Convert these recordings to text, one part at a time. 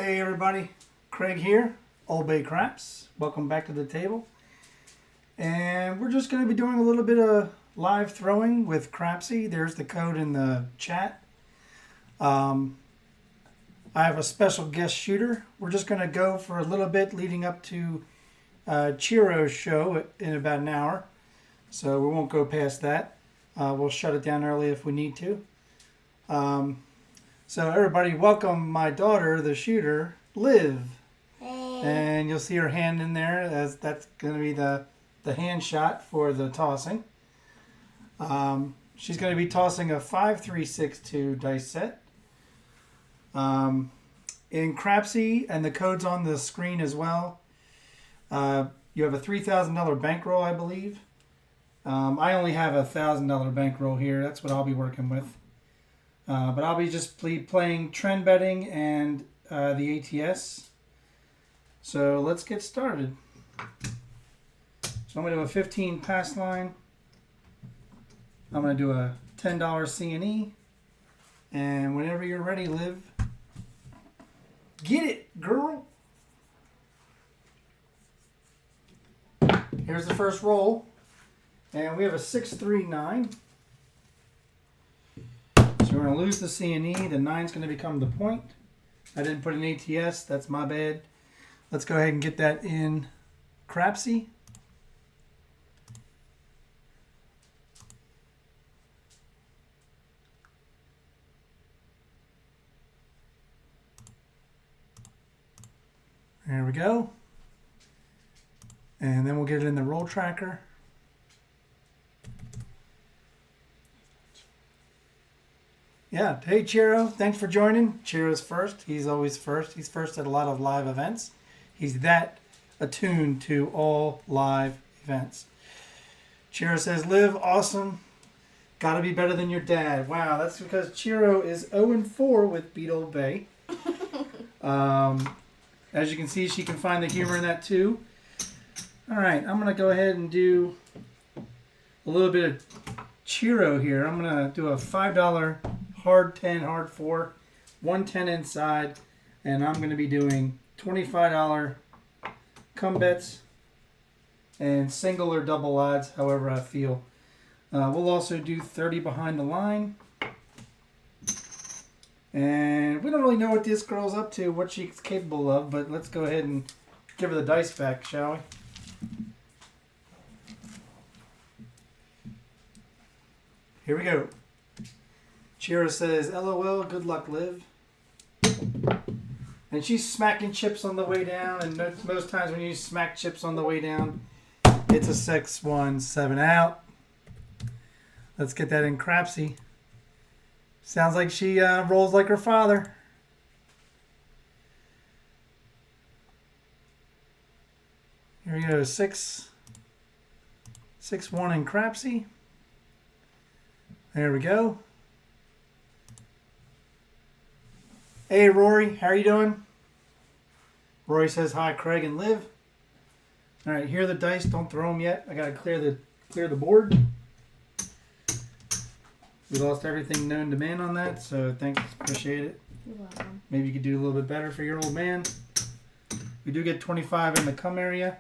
Hey everybody, Craig here, Old Bay Craps. Welcome back to the table. And we're just going to be doing a little bit of live throwing with Crapsee. There's the code in the chat. I have a special guest shooter. We're just going to go for a little bit leading up to Chiro's show in about an hour. So we won't go past that. We'll shut it down early if we need to. So everybody, welcome my daughter, the shooter, Liv. Hey. And you'll see her hand in there, as that's going to be the hand shot for the tossing. She's going to be tossing a 5-3-6-2 dice set. In Crapsee, and the code's on the screen as well. You have a $3,000 bankroll, I believe. I only have a $1,000 bankroll here. That's what I'll be working with. But I'll be just playing trend betting and the ATS. So let's get started. So I'm going to do a 15 pass line. I'm going to do a $10 C&E. And whenever you're ready, Liv, get it, girl. Here's the first roll. And we have a 6-3-9. So we're going to lose the C&E. The 9's going to become the point. I didn't put an ATS. That's my bad. Let's go ahead and get that in Crapsee. There we go. And then we'll get it in the roll tracker. Yeah. Hey, Chiro. Thanks for joining. Chiro's first. He's always first. He's first at a lot of live events. He's that attuned to all live events. Chiro says, Liv, awesome. Got to be better than your dad. Wow, that's because Chiro is 0-4 with Beat Old Bay. As you can see, she can find the humor in that too. All right, I'm going to go ahead and do a little bit of Chiro here. I'm going to do a $5 hard 10, hard 4, 110 inside, and I'm going to be doing $25 come bets and single or double odds, however I feel. We'll also do 30 behind the line. And we don't really know what this girl's up to, what she's capable of, but let's go ahead and give her the dice back, shall we? Here we go. Chiro says, LOL, good luck, Liv. And she's smacking chips on the way down, and most times when you smack chips on the way down, it's a 6-1, 7 out. Let's get that in Crapsee. Sounds like she rolls like her father. Here we go, 6-1 in Crapsee. There we go. Hey, Rory, how are you doing? Rory says hi, Craig and Liv. All right, here are the dice. Don't throw them yet. I gotta clear the board. We lost everything known to man on that, so thanks, appreciate it. You're welcome. Maybe you could do a little bit better for your old man. We do get 25 in the come area,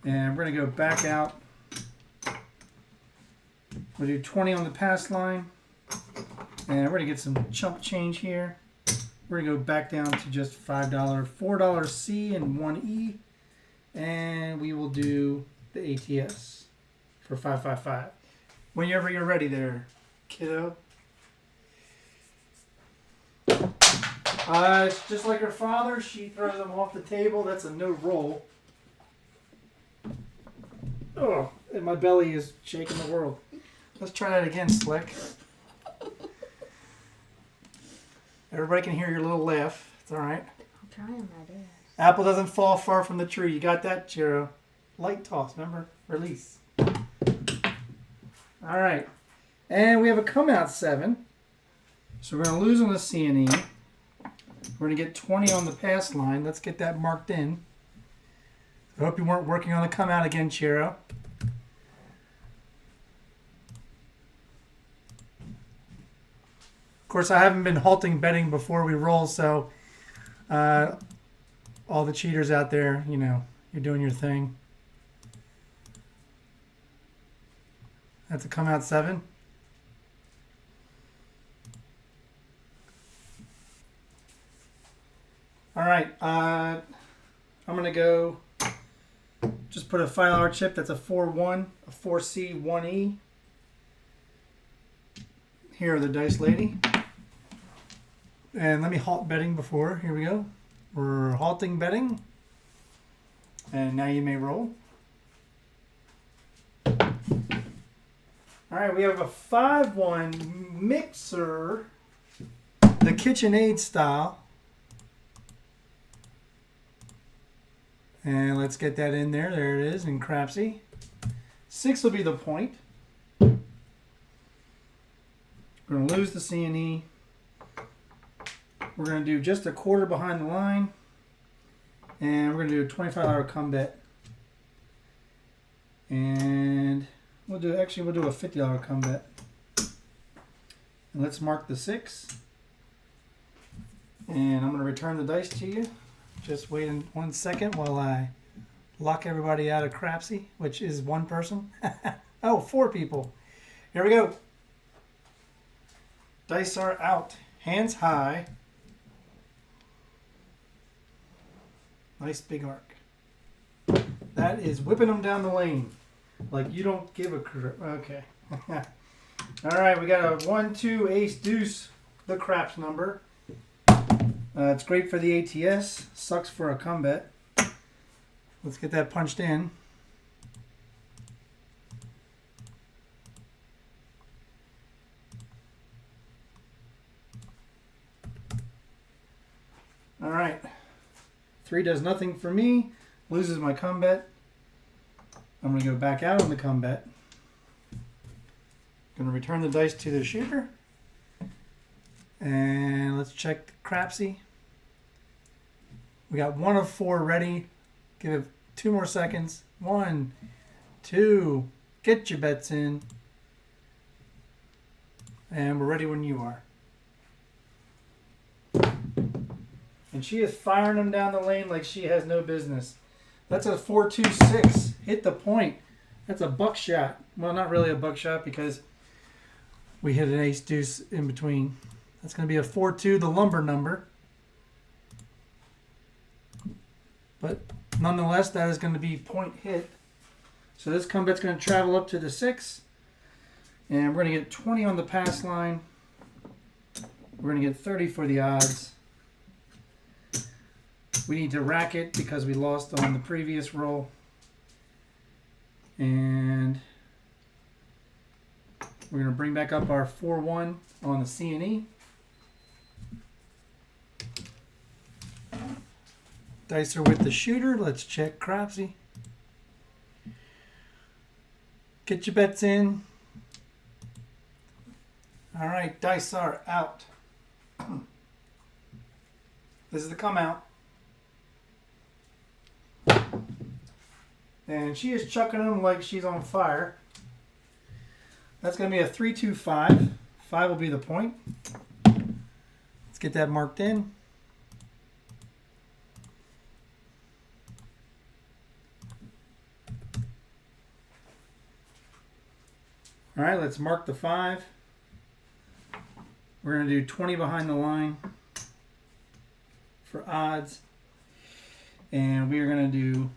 and we're gonna go back out. We'll do 20 on the pass line, and we're gonna get some chump change here. We're gonna go back down to just $5, $4 C and 1 E, and we will do the ATS for 555. Whenever you're ready there, kiddo. It's just like her father. She throws them off the table. That's a no roll. Oh, and my belly is shaking the world. Let's try that again, Slick. Everybody can hear your little laugh. It's all right. I'm trying my best. Apple doesn't fall far from the tree. You got that, Chiro? Light toss, remember? Release. All right. And we have a come out 7. So we're going to lose on the C&E. We're going to get 20 on the pass line. Let's get that marked in. I hope you weren't working on the come out again, Chiro. Of course, I haven't been halting betting before we roll, so All the cheaters out there, you know, you're doing your thing. That's to come out 7. All right, I'm gonna go. Just put a $5 chip. That's a 4-1, a 4C, 1E. Here are the dice, lady. And let me halt betting before. Here we go. We're halting betting. And now you may roll. All right, we have a 5-1 mixer, the KitchenAid style. And let's get that in there. There it is in Crapsee. 6 will be the point. We're going to lose the C&E. We're going to do just a quarter behind the line. And we're going to do a $25 come bet. And we'll do a $50 come bet. And let's mark the 6. And I'm going to return the dice to you. Just wait 1 second while I lock everybody out of Crapsee, which is 1 person. Oh, 4 people. Here we go. Dice are out. Hands high. Nice big arc. That is whipping them down the lane. Like you don't give a crap. Okay. All right, we got a 1, 2, ace, deuce, the craps number. It's great for the ATS. Sucks for a come bet. Let's get that punched in. All right. 3 does nothing for me. Loses my come bet. I'm going to go back out on the come bet. Going to return the dice to the shooter. And let's check the Crapsee. We got 1 of 4 ready. Give it 2 more seconds. 1, 2. Get your bets in. And we're ready when you are. And she is firing them down the lane like she has no business. That's a 4-2-6. Hit the point. That's a buckshot. Well, not really a buckshot because we hit an ace deuce in between. That's going to be a 4-2, the lumber number. But nonetheless, that is going to be point hit. So this come bet's going to travel up to the 6. And we're going to get 20 on the pass line. We're going to get 30 for the odds. We need to rack it because we lost on the previous roll. And we're going to bring back up our 4-1 on the C&E. Dice are with the shooter. Let's check Crapsee. Get your bets in. All right, dice are out. This is the come out. And she is chucking them like she's on fire. That's going to be a 3-2-5. 5 will be the point. Let's get that marked in. All right, let's mark the 5. We're going to do 20 behind the line for odds. And we are going to do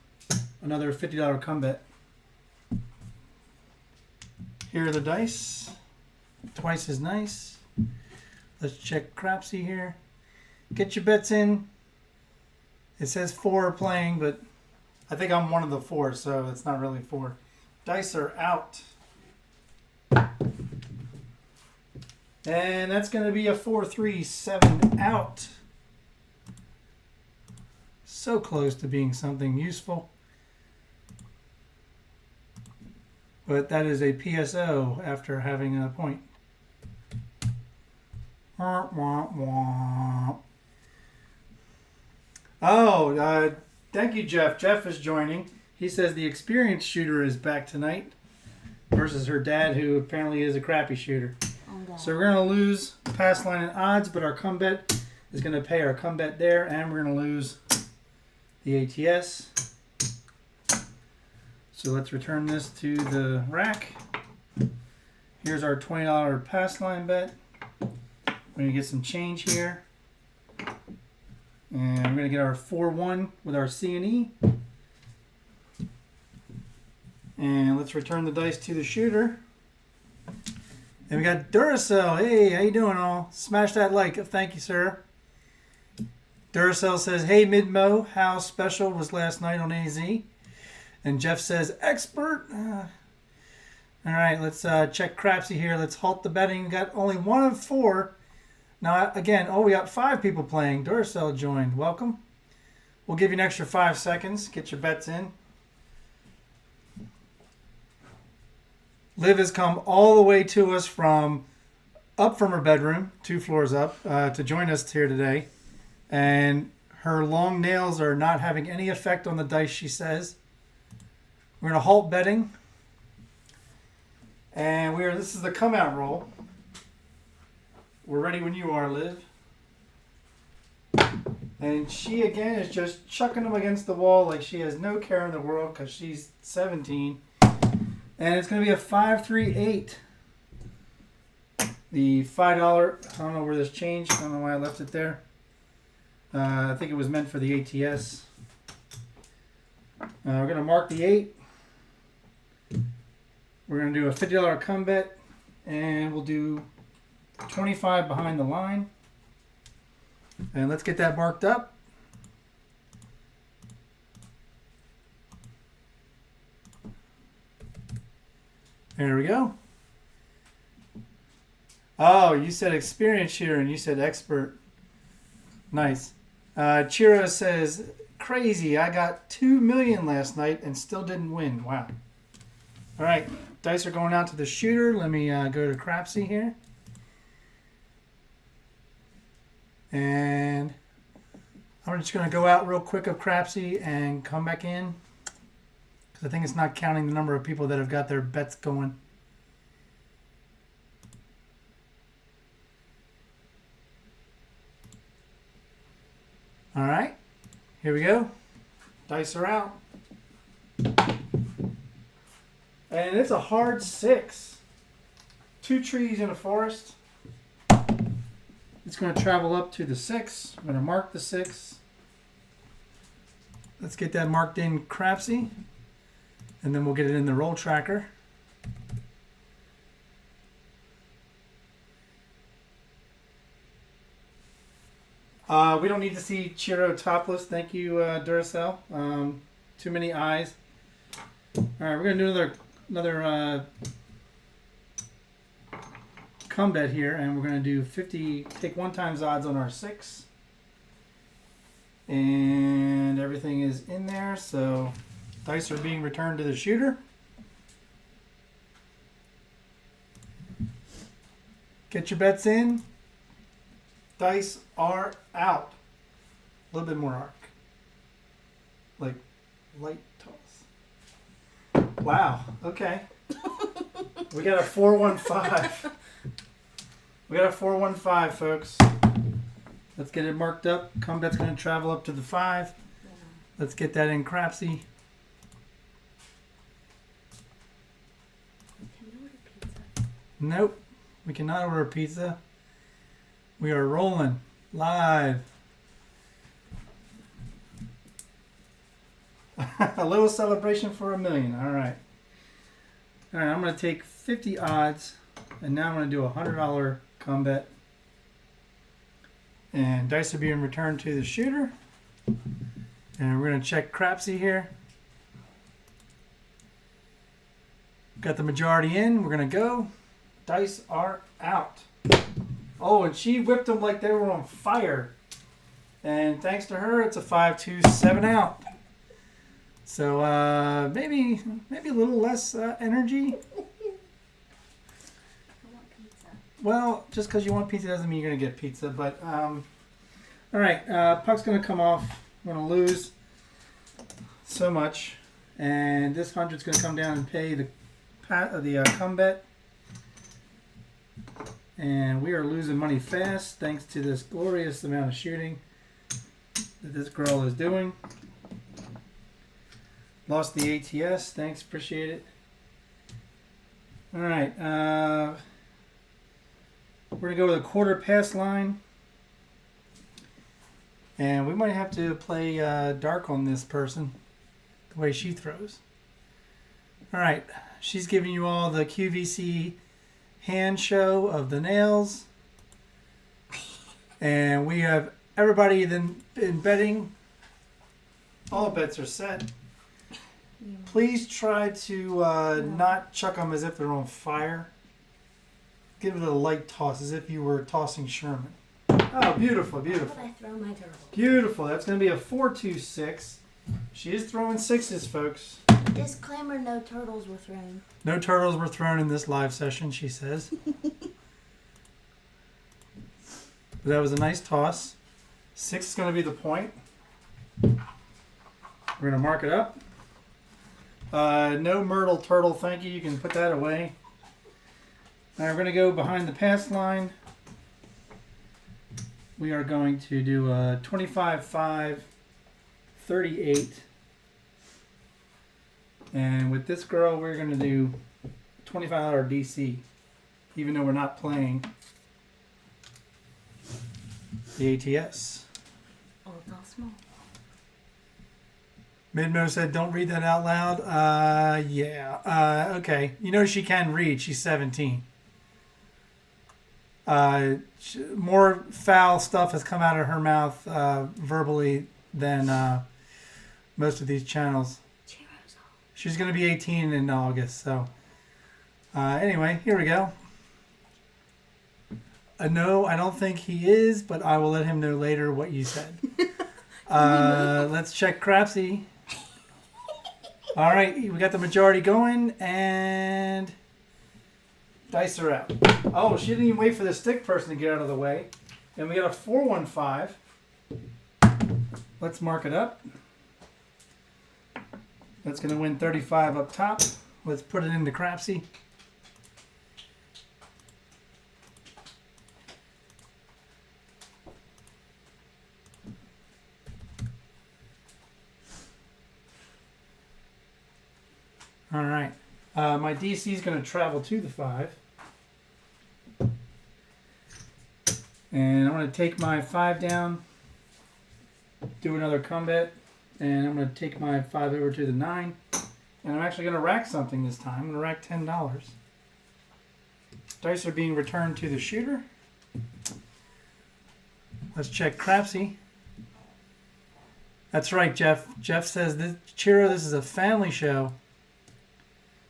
another $50 come bet. Here are the dice. Twice as nice. Let's check Crapsee here. Get your bets in. It says 4 are playing, but I think I'm one of the 4, so it's not really 4. Dice are out. And that's going to be a 4-3-7 out. So close to being something useful. But that is a PSO after having a point. Oh, thank you, Jeff. Jeff is joining. He says the experienced shooter is back tonight versus her dad, who apparently is a crappy shooter. So we're going to lose pass line and odds, but our come bet is going to pay our come bet there, and we're going to lose the ATS. So let's return this to the rack. Here's our $20 pass line bet. We're going to get some change here. And we're going to get our 4-1 with our C&E. And let's return the dice to the shooter. And we got Duracell. Hey, how you doing all? Smash that like. Thank you, sir. Duracell says, hey, Midmo, how special was last night on AZ? And Jeff says, expert. All right, let's check Crapsee here. Let's halt the betting. We got only 1 of 4. Now, again, we got 5 people playing. Duracell joined. Welcome. We'll give you an extra 5 seconds. Get your bets in. Liv has come all the way to us from her bedroom, 2 floors up, to join us here today. And her long nails are not having any effect on the dice, she says. We're going to halt betting. And this is the come out roll. We're ready when you are, Liv. And she, again, is just chucking them against the wall like she has no care in the world because she's 17. And it's going to be a 5-3-8. The $5, I don't know where this changed. I don't know why I left it there. I think it was meant for the ATS. We're going to mark the 8. We're going to do a $50 come bet. And we'll do 25 behind the line. And let's get that marked up. There we go. Oh, you said experience here and you said expert. Nice. Chiro says, crazy. I got 2 million last night and still didn't win. Wow. All right. Dice are going out to the shooter. Let me go to Crapsee here. And I'm just going to go out real quick of Crapsee and come back in. Because I think it's not counting the number of people that have got their bets going. All right. Here we go. Dice are out. And it's a hard 6. 2 trees in a forest. It's going to travel up to the 6. I'm going to mark the 6. Let's get that marked in Crapsee. And then we'll get it in the roll tracker. We don't need to see Chiro topless. Thank you, Duracell. Too many eyes. All right, we're going to do another come bet here, and we're going to do 50, take 1 times odds on our 6. And everything is in there, so dice are being returned to the shooter. Get your bets in. Dice are out. A little bit more arc. Like light toss. Wow. Okay. We got a 4-1-5. We got a 4-1-5, folks. Let's get it marked up. Combat's going to travel up to the 5. Yeah. Let's get that in Crapsee. Can you order pizza? Nope. We cannot order pizza. We are rolling live. A little celebration for $1 million. All right. All right, I'm going to take 50 odds, and now I'm going to do a $100 combat. And dice are being returned to the shooter. And we're going to check Crapsee here. Got the majority in. We're going to go. Dice are out. Oh, and she whipped them like they were on fire. And thanks to her, it's a 5-2-7 out. So maybe a little less energy. I want pizza. Well, just because you want pizza doesn't mean you're going to get pizza. But, all right, puck's going to come off. I'm going to lose so much. And this 100's going to come down and pay the come bet. And we are losing money fast thanks to this glorious amount of shooting that this girl is doing. Lost the ATS. Thanks, appreciate it. All right. We're going to go with a quarter pass line. And we might have to play dark on this person, the way she throws. All right. She's giving you all the QVC hand show of the nails. And we have everybody then in betting. All bets are set. Please try to not chuck them as if they're on fire. Give it a light toss as if you were tossing Sherman. Oh, beautiful, beautiful. How would I throw my turtle? Beautiful. That's going to be a 4-2-6. She is throwing sixes, folks. Disclaimer, no turtles were thrown. No turtles were thrown in this live session, she says. But that was a nice toss. 6 is going to be the point. We're going to mark it up. No Myrtle Turtle, thank you. You can put that away. Now we're going to go behind the pass line. We are going to do a 25-5, 38. And with this girl, we're going to do $25 DC, even though we're not playing the ATS. Oh, it's all small. Midmo said, don't read that out loud. Yeah. Okay. You know she can read. She's 17. More foul stuff has come out of her mouth verbally than most of these channels. She's going to be 18 in August. So anyway, here we go. No, I don't think he is, but I will let him know later what you said. Let's check Crapsee. All right, we got the majority going, and dice are out. Oh, she didn't even wait for the stick person to get out of the way. And we got a 4-1-5. Let's mark it up. That's going to win 35 up top. Let's put it into Crapsee. All right. My DC is going to travel to the 5. And I'm going to take my 5 down, do another combat, and I'm going to take my 5 over to the 9. And I'm actually going to rack something this time. I'm going to rack $10. Dice are being returned to the shooter. Let's check Crapsee. That's right, Jeff. Jeff says, Chiro, this is a family show.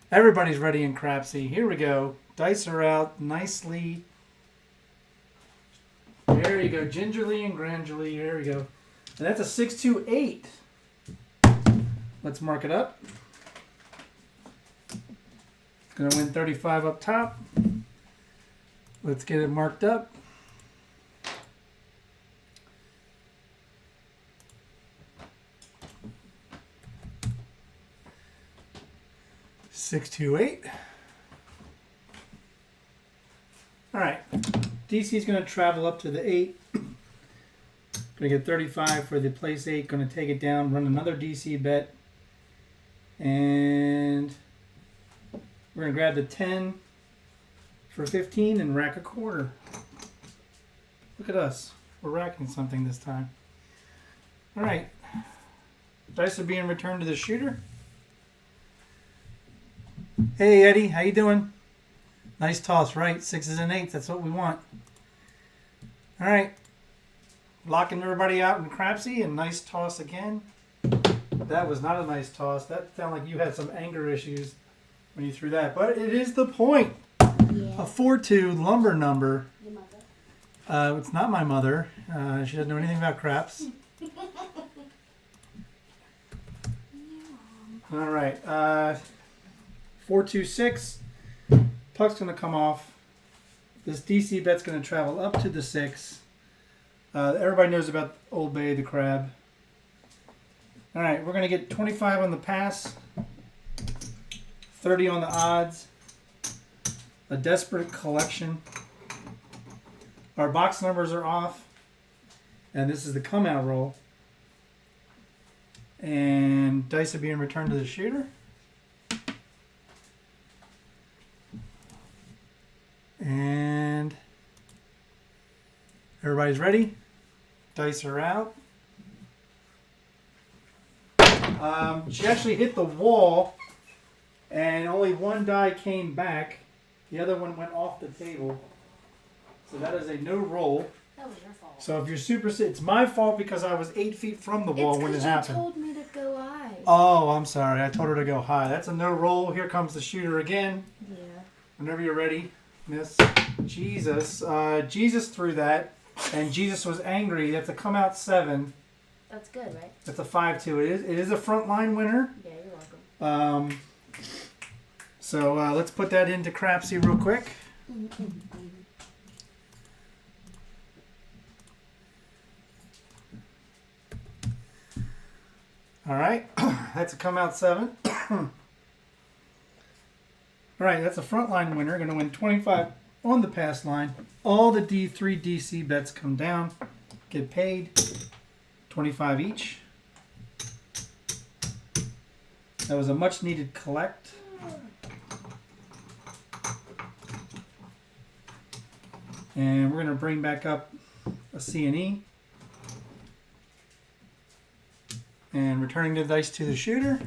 Everybody's ready in Crapsee. Here we go. Dice are out nicely. There you go. Gingerly and grandly. There we go. And that's a 6-2-8. Let's mark it up. It's going to win 35 up top. Let's get it marked up. $6-2-8. All right. DC is going to travel up to the 8. Going to get 35 for the place 8. Going to take it down, run another DC bet. And we're going to grab the 10 for 15 and rack a quarter. Look at us. We're racking something this time. All right. Dice are being returned to the shooter. Hey, Eddie. How you doing? Nice toss, right? 6s and 8s. That's what we want. All right. Locking everybody out in Crapsee. And nice toss again. That was not a nice toss. That sounded like you had some anger issues when you threw that. But it is the point. Yeah. A 4-2 lumber number. Your mother. It's not my mother. She doesn't know anything about craps. All right. 4-2-6. Puck's going to come off. This DC bet's going to travel up to the 6. Everybody knows about Old Bay the crab. All right, we're going to get 25 on the pass, 30 on the odds, a desperate collection, Our box numbers are off. And this is the come out roll. And dice are being returned to the shooter. And everybody's ready. Dice are out. She actually hit the wall, and only one die came back. The other one went off the table. So that is a no roll. That was your fault. So if you're super sick, it's my fault because I was 8 feet from the wall when it happened. You told me to go high. Oh, I'm sorry. I told her to go high. That's a no roll. Here comes the shooter again. Yeah. Whenever you're ready, Miss. Jesus. Jesus threw that, and Jesus was angry. That's a come out 7. That's good, right? That's a 5-2. It is a frontline winner. Yeah, you're welcome. So let's put that into Crapsee real quick. All right, that's a come out 7. All right, that's a frontline winner. Going to win 25 on the pass line. All the D3 DC bets come down, get paid 25 each. That was a much needed collect. And we're going to bring back up a C&E. And returning the dice to the shooter.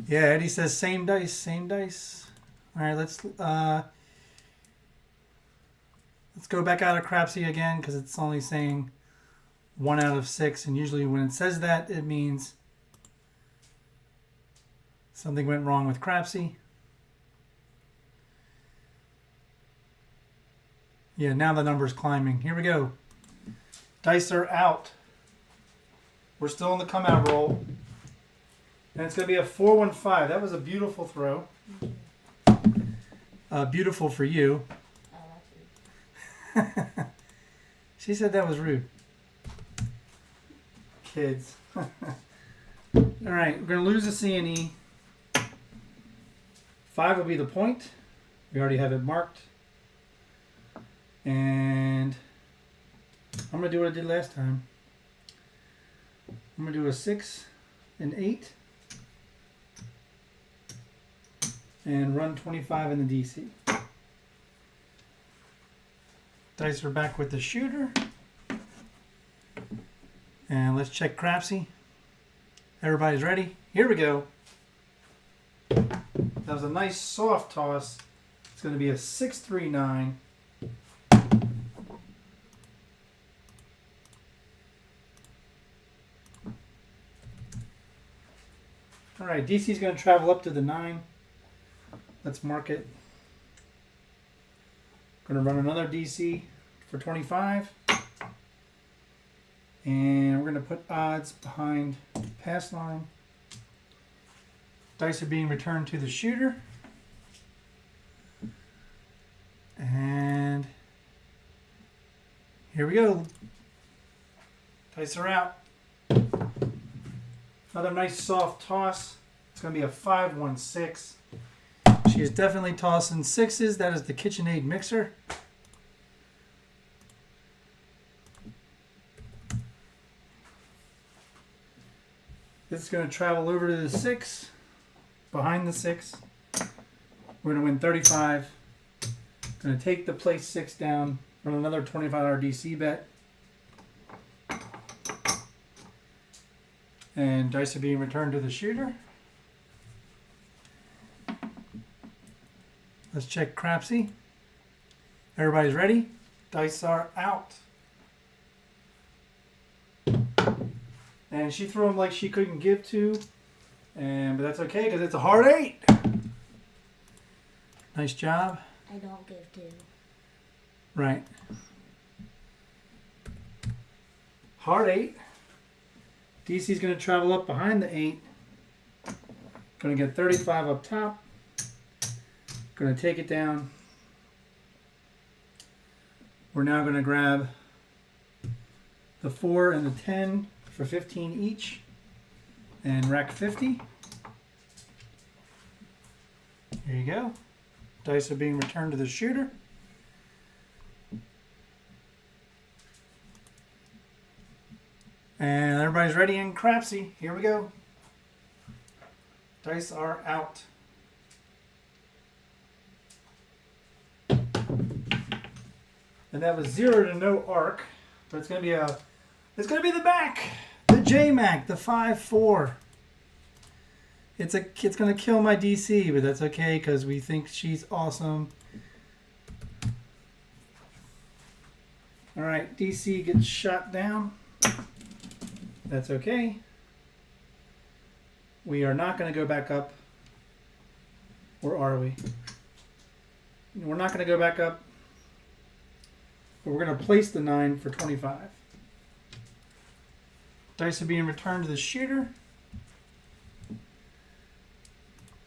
Yeah, Eddie says same dice, same dice. All right, let's go back out of Crapsee again because it's only saying 1 out of 6, and usually when it says that, it means something went wrong with Crapsee. Yeah, now the number's climbing. Here we go. Dice are out. We're still in the come out roll. And it's going to be a 4-1-5. That was a beautiful throw. Beautiful for you. She said that was rude. Kids. All right, we're going to lose a C&E. 5 will be the point. We already have it marked. And I'm going to do what I did last time. I'm going to do a 6 and 8. And run 25 in the DC. Dice are back with the shooter. And let's check Crapsee. Everybody's ready? Here we go. That was a nice soft toss. It's going to be a 6-3-9. All right, DC's going to travel up to the 9. Let's mark it. Going to run another DC for 25. And we're going to put odds behind pass line. Dice are being returned to the shooter. And here we go. Dice are out. Another nice soft toss. It's going to be a 5-1-6. She is definitely tossing 6s. That is the KitchenAid mixer. This is going to travel over to the 6. Behind the 6. We're going to win 35. Going to take the place 6 down. Run another $25 DC bet. And dice are being returned to the shooter. Let's check Crapsee. Everybody's ready? Dice are out. And she threw them like she couldn't give to. But that's okay because it's a hard 8. Nice job. I don't give to. Right. Hard 8. DC's going to travel up behind the 8. Going to get 35 up top. Going to take it down. We're now going to grab the 4 and the 10 for 15 each. And rack 50. There you go. Dice are being returned to the shooter. And everybody's ready in Crapsee. Here we go. Dice are out. And that was 0 to no arc. But it's gonna be the back. The J-Mac, the 5-4. It's gonna kill my DC, but that's okay because we think she's awesome. All right, DC gets shot down. That's okay. We are not going to go back up. Or are we? We're not going to go back up. But we're going to place the 9 for 25. Dice are being returned to the shooter.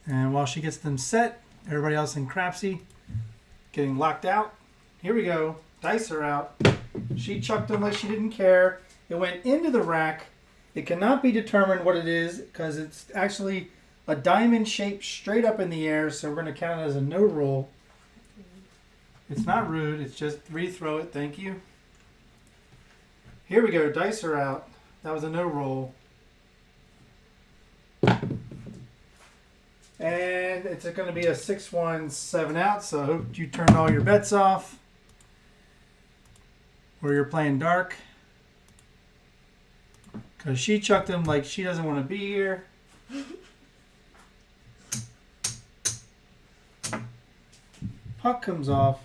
And while she gets them set, everybody else in Crapsee getting locked out. Here we go. Dice are out. She chucked them like she didn't care. It went into the rack. It cannot be determined what it is because it's actually a diamond shape straight up in the air. So we're going to count it as a no roll. It's not rude. It's just rethrow it. Thank you. Here we go. Dice are out. That was a no roll. And it's going to be a 6-1, 7 out. So I hope you turned all your bets off. Or you're playing dark. Because she chucked him like she doesn't want to be here. Puck comes off.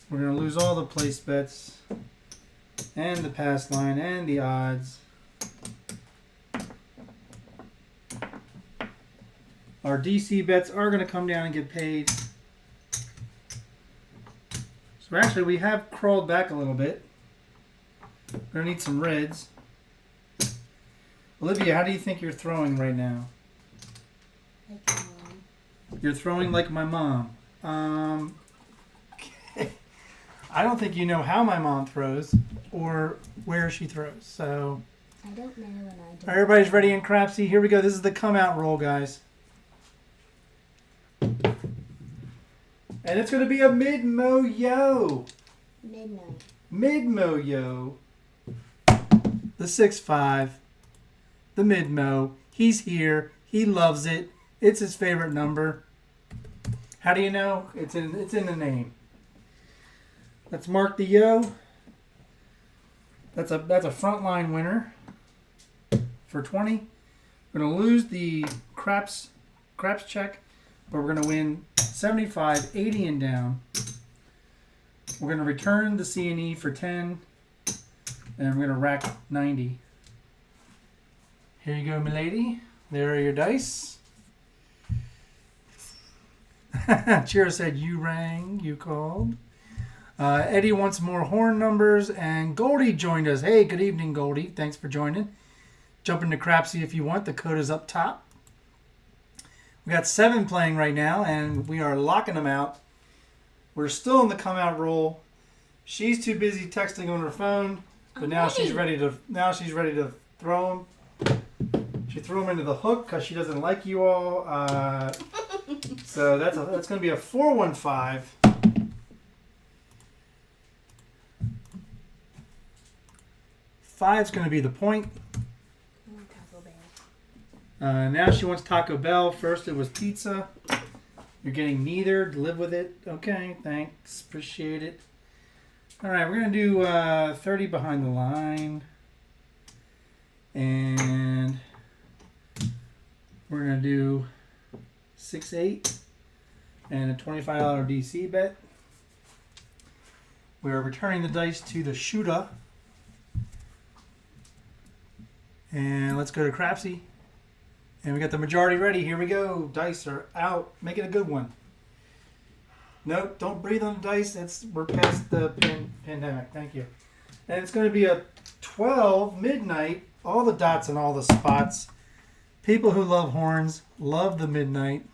We're going to lose all the place bets. And the pass line and the odds. Our DC bets are going to come down and get paid. So actually we have crawled back a little bit. We're going to need some reds. Olivia, how do you think you're throwing right now? Like my mom. You're throwing like my mom. Okay. I don't think you know how my mom throws or where she throws. So I don't know and I don't. Everybody's ready in Crapsee. Here we go. This is the come out roll, guys. And it's going to be a mid-mo-yo. Midnight. Mid-mo-yo. The 6-5. The mid-mo. He's here. He loves it. It's his favorite number. How do you know? It's in the name. Let's mark the yo. That's a frontline winner for 20. We're going to lose the craps check, but we're going to win 75, 80 and down. We're going to return the C&E for 10, and we're going to rack 90. Here you go, milady. There are your dice. Chira said, you rang, you called. Eddie wants more horn numbers, and Goldie joined us. Hey, good evening, Goldie. Thanks for joining. Jump into Crapsee if you want. The code is up top. We got 7 playing right now, and we are locking them out. We're still in the come out roll. She's too busy texting on her phone, but now she's ready to throw them. She threw them into the hook because she doesn't like you all. So that's going to be a 4-1-5. Five's going to be the point. I want Taco Bell. Now she wants Taco Bell. First it was pizza. You're getting neither. Live with it. Okay, thanks. Appreciate it. All right, we're going to do 30 behind the line. And we're going to do 6-8 and a $25 DC bet. We are returning the dice to the shooter. And let's go to Crapsee. And we got the majority ready. Here we go. Dice are out. Make it a good one. Nope, don't breathe on the dice. We're past the pandemic. Thank you. And it's going to be a 12 midnight. All the dots and all the spots. People who love horns love the midnight.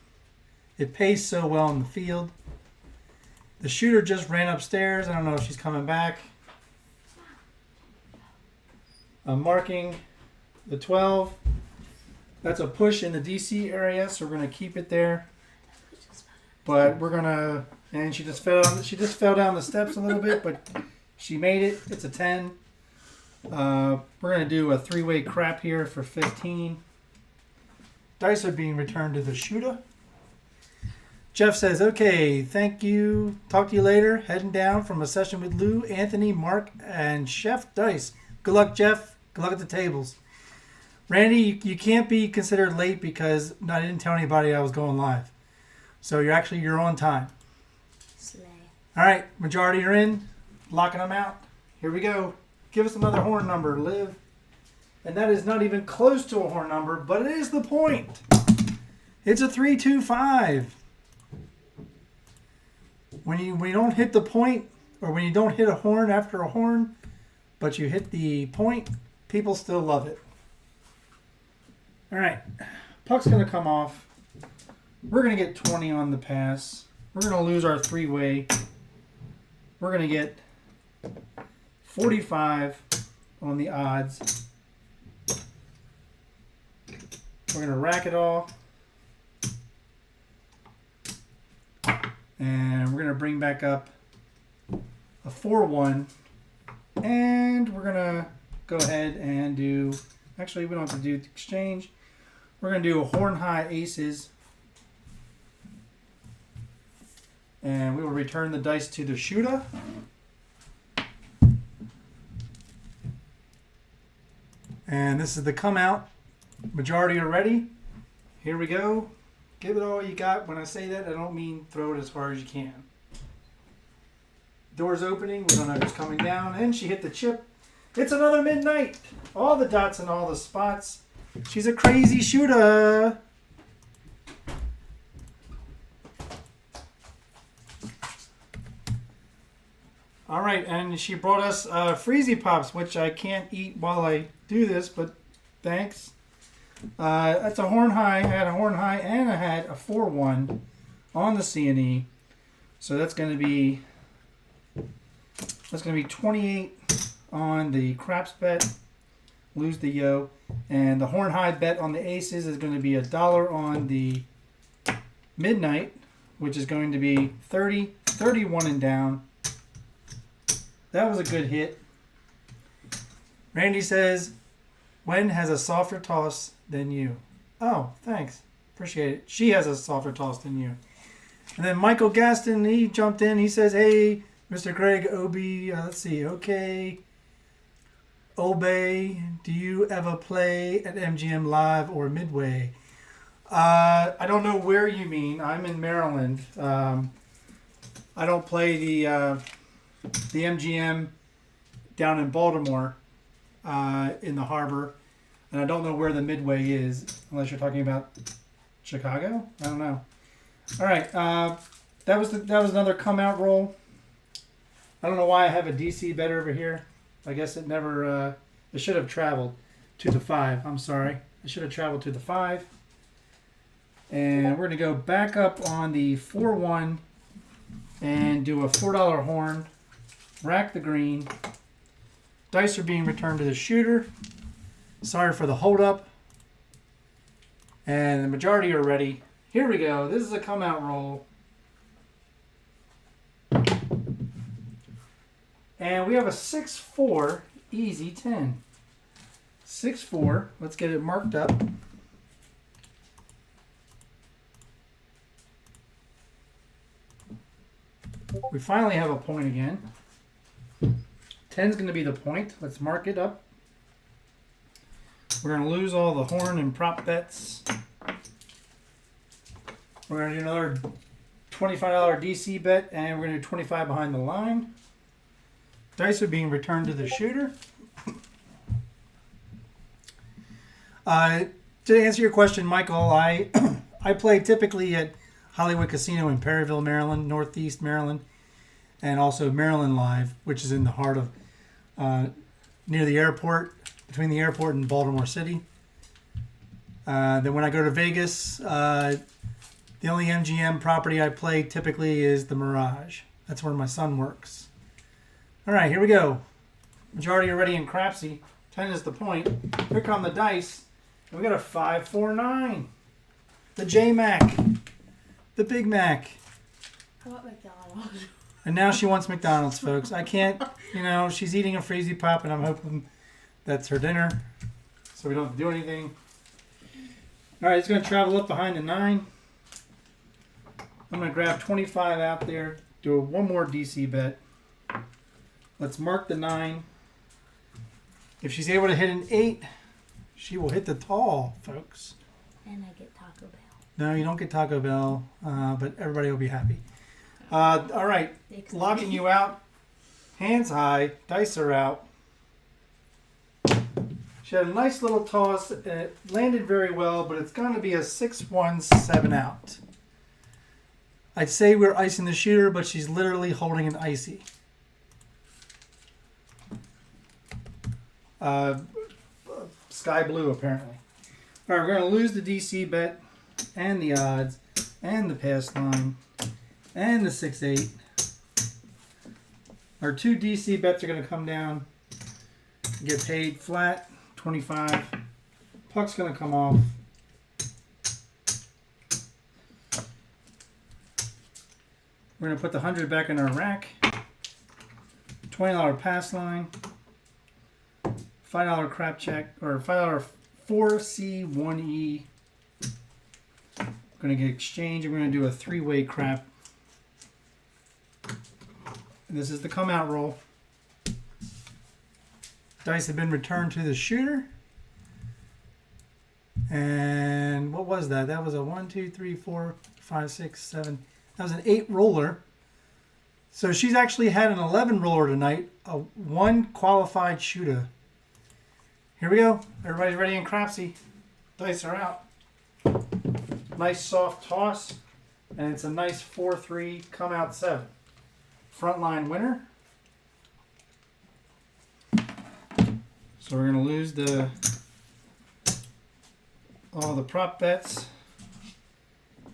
It pays so well in the field. The shooter just ran upstairs. I don't know if she's coming back. I'm marking the 12. That's a push in the DC area, so we're going to keep it there. But we're going to, and she just fell down the steps a little bit, but she made it. It's a 10. We're going to do a three-way crap here for 15. Dice are being returned to the shooter. Jeff says, okay, thank you. Talk to you later. Heading down from a session with Lou, Anthony, Mark, and Chef Dice. Good luck, Jeff. Good luck at the tables. Randy, you can't be considered late because I didn't tell anybody I was going live. So you're on time. Slay. All right, majority are in. Locking them out. Here we go. Give us another horn number, Liv. And that is not even close to a horn number, but it is the point. It's a 3-2-5. When you don't hit the point, or when you don't hit a horn after a horn, but you hit the point, people still love it. All right, puck's going to come off. We're going to get 20 on the pass. We're going to lose our three-way. We're going to get 45 on the odds. We're going to rack it all. And we're going to bring back up a 4-1. And we're going to go ahead and do... Actually, we don't have to do the exchange. We're going to do a horn high aces. And we will return the dice to the shooter. And this is the come out. Majority are ready. Here we go. Give it all you got. When I say that, I don't mean throw it as far as you can. Door's opening. We don't know who's coming down. And she hit the chip. It's another midnight. All the dots and all the spots. She's a crazy shooter. All right, and she brought us Freezy Pops, which I can't eat while I do this, but thanks. That's a horn high. I had a horn high and I had a 4-1 on the C&E. So that's going to be 28 on the craps bet. Lose the yo. And the horn high bet on the aces is going to be $1 on the midnight, which is going to be 30, 31 and down. That was a good hit. Randy says, Wen has a softer toss than you. Oh, thanks. Appreciate it. She has a softer toss than you. And then Michael Gaston, he jumped in. He says, hey, Mr. Greg Obi, let's see, okay. Obey, do you ever play at MGM Live or Midway? I don't know where you mean. I'm in Maryland. I don't play the MGM down in Baltimore in the harbor. And I don't know where the Midway is, unless you're talking about Chicago. I don't know. All right, that was another come out roll. I don't know why I have a DC bet over here. I guess it never. It should have traveled to the 5. I'm sorry. It should have traveled to the 5. And we're gonna go back up on the 4-1 and do a $4 horn. Rack the green. Dice are being returned to the shooter. Sorry for the hold up. And the majority are ready. Here we go. This is a come out roll. And we have a 6-4 easy 10. 6-4. Let's get it marked up. We finally have a point again. 10 is going to be the point. Let's mark it up. We're going to lose all the horn and prop bets. We're going to do another $25 DC bet, and we're going to do 25 behind the line. Dice are being returned to the shooter. To answer your question, Michael, I play typically at Hollywood Casino in Perryville, Maryland, Northeast Maryland, and also Maryland Live, which is in the heart of near the airport, between the airport and Baltimore City. Then when I go to Vegas, the only MGM property I play typically is the Mirage. That's where my son works. All right, here we go. Majority are ready in Crapsee. 10 is the point. Here come the dice. And we got a 5-4-9. The J-Mac. The Big Mac. How about And now she wants McDonald's, folks. I can't, she's eating a Freezy Pop, and I'm hoping That's her dinner. So we don't have to do anything. All right, it's going to travel up behind the 9. I'm going to grab 25 out there. Do one more DC bet. Let's mark the 9. If she's able to hit an 8, she will hit the tall, folks. And I get Taco Bell. No, you don't get Taco Bell, but everybody will be happy. All right, locking you out. Hands high, dice are out. She had a nice little toss, and it landed very well, but it's going to be a 6-1, 7 out. I'd say we're icing the shooter, but she's literally holding an icy. Sky blue, apparently. All right, we're going to lose the DC bet and the odds and the pass line and the 6-8. Our 2 DC bets are going to come down, get paid flat, 25. Puck's going to come off. We're going to put the 100 back in our rack. $20 pass line. $5 crap check, or $5 4C1E. We're going to get exchange, and we're going to do a 3-way crap. And this is the come out roll. Dice have been returned to the shooter. And what was that? That was a 1, 2, 3, 4, 5, 6, 7. That was an 8 roller. So she's actually had an 11 roller tonight. A 1 qualified shooter. Here we go. Everybody's ready in Crapsee. Dice are out. Nice soft toss. And it's a nice 4-3 come out 7. Frontline winner. So we're going to lose all the prop bets.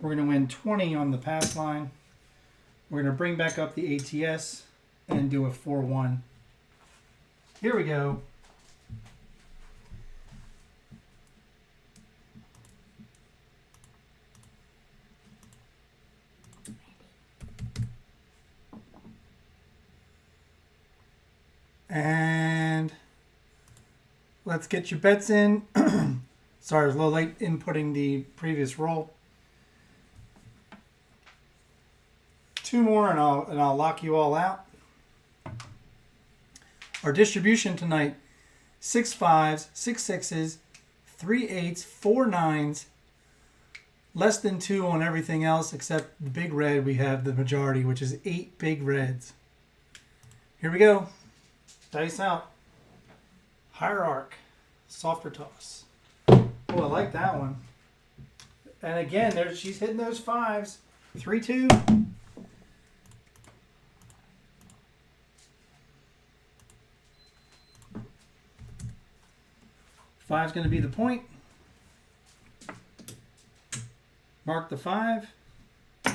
We're going to win 20 on the pass line. We're going to bring back up the ATS and do a 4-1. Here we go. And let's get your bets in. Sorry, I was a little late inputting the previous roll. 2 more and I'll lock you all out. Our distribution tonight: 6 5s, 6 6s, 3 8s, 4 9s. Less than 2 on everything else except the big red. We have the majority, which is 8 big reds. Here we go. Dice out. Hierarch. Softer toss. Oh, I like that one. And again, she's hitting those 5s. 3-2. Five's going to be the point. Mark the 5. We're